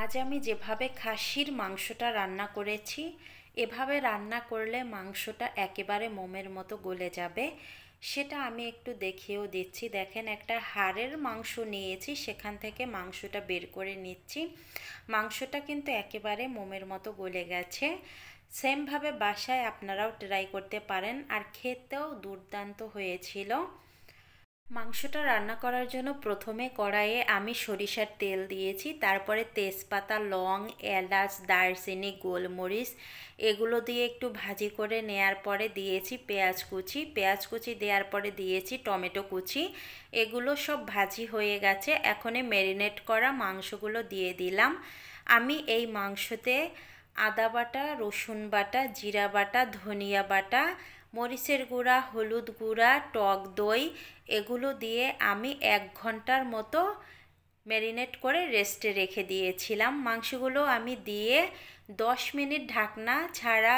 আজ আমি যেভাবে খাসির মাংসটা রান্না করেছি, এভাবে রান্না করলে মাংসটা একেবারে মোমের মতো গলে যাবে। সেটা আমি একটু দেখিয়েও দিচ্ছি। দেখেন, একটা হাড়ের মাংস নিয়েছি, সেখান থেকে মাংসটা বের করে নিচ্ছি। মাংসটা কিন্তু একেবারে মোমের মতো গলে গেছে। সেমভাবে বাসায় আপনারাও ট্রাই করতে পারেন, আর খেতেও দুর্দান্ত হয়েছিল। মাংসটা রান্না করার জন্য প্রথমে কড়াইয়ে আমি সরিষার তেল দিয়েছি, তারপরে তেজপাতা, লং, এলাচ, দারচিনি, গোলমরিচ এগুলো দিয়ে একটু ভাজি করে নেয়ার পরে দিয়েছি পেঁয়াজ কুচি দেওয়ার পরে দিয়েছি টমেটো কুচি। এগুলো সব ভাজি হয়ে গেছে। এখন ম্যারিনেট করা মাংসগুলো দিয়ে দিলাম। আমি এই মাংসতে আদা বাটা, রসুন বাটা, জিরা বাটা, ধনিয়া বাটা, মরিচের গুঁড়া, হলুদ গুঁড়া, টক দই এগুলো দিয়ে আমি 1 ঘন্টার মতো ম্যারিনেট করে রেস্টে রেখে দিয়েছিলাম। মাংসগুলো আমি দিয়ে 10 মিনিট ঢাকনা ছাড়া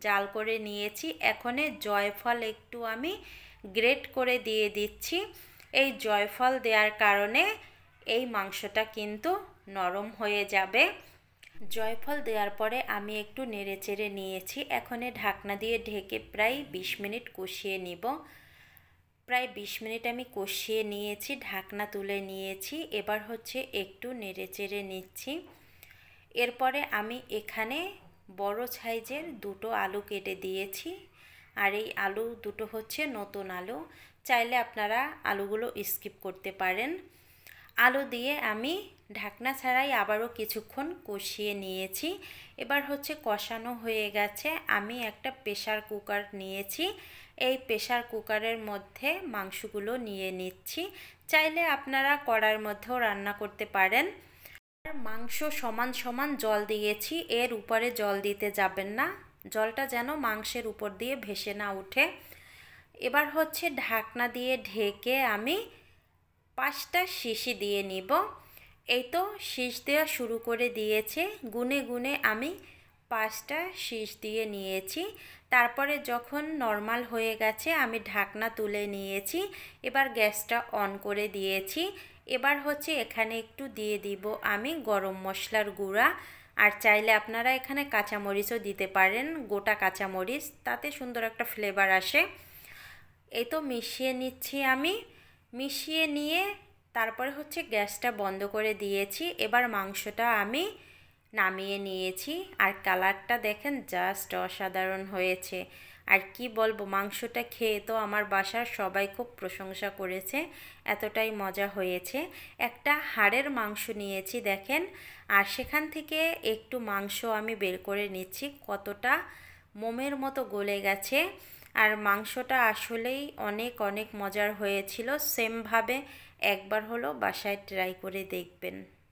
জাল করে নিয়েছি। এখন জয়ফল একটু আমি গ্রেট করে দিয়ে দিচ্ছি। এই জয়ফল দেওয়ার কারণে এই মাংসটা কিন্তু নরম হয়ে যাবে। জয়ফল দেওয়ার পরে আমি একটু নেড়েচেড়ে নিয়েছি। এখন ঢাকনা দিয়ে ঢেকে প্রায় 20 মিনিট কষিয়ে নিব। প্রায় 20 মিনিট আমি কষিয়ে নিয়েছি, ঢাকনা তুলে নিয়েছি। এবার একটু নেড়েচেড়ে নিচ্ছি। এরপরে আমি এখানে বড় সাইজের 2টো আলু কেটে দিয়েছি, আর এই আলু দুটো নতুন আলু। চাইলে আপনারা আলুগুলো স্কিপ করতে পারেন। আলু দিয়ে আমি ঢাকনা ছাড়াই আবারও কিছুক্ষণ কষিয়ে নিয়েছি। এবার কষানো হয়ে গেছে। আমি একটা প্রেসার কুকার নিয়েছি। এই প্রেসার কুকারের মধ্যে মাংসগুলো নিয়ে নিচ্ছি। চাইলে আপনারা কড়াইয়ের মধ্যেও রান্না করতে পারেন। মাংস সমান সমান জল দিয়েছি, এর উপরে জল দিতে যাবেন না, জলটা যেন মাংসের উপর দিয়ে ভেসে না ওঠে। এবার ঢাকনা দিয়ে ঢেকে আমি 5টা শিশি দিয়ে নিব। এই তো শীষ দেওয়া শুরু করে দিয়েছে। গুনে গুনে আমি 5টা শীষ দিয়ে নিয়েছি। তারপরে যখন নর্মাল হয়ে গেছে আমি ঢাকনা তুলে নিয়েছি। এবার গ্যাসটা অন করে দিয়েছি। এবার এখানে একটু দিয়ে দিব আমি গরম মশলার গুঁড়া, আর চাইলে আপনারা এখানে কাঁচামরিচও দিতে পারেন, গোটা কাঁচামরিচ, তাতে সুন্দর একটা ফ্লেভার আসে। এই তো মিশিয়ে নিচ্ছি আমি। মিশিয়ে নিয়ে তারপরে গ্যাসটা বন্ধ করে দিয়েছি। এবার মাংসটা আমি নামিয়ে নিয়েছি, আর কালারটা দেখেন জাস্ট অসাধারণ হয়েছে। আর কি বলবো, মাংসটা খেয়ে তো আমার বাসার সবাই খুব প্রশংসা করেছে, এতটাই মজা হয়েছে। একটা হাড়ের মাংস নিয়েছি দেখেন, আর সেখান থেকে একটু মাংস আমি বের করে নিচ্ছি। কতটা মোমের মতো গলে গেছে, আর মাংসটা আসলেই অনেক অনেক মজার হয়েছিল। সেমভাবে একবার হলো বাসায় ট্রাই করে দেখবেন।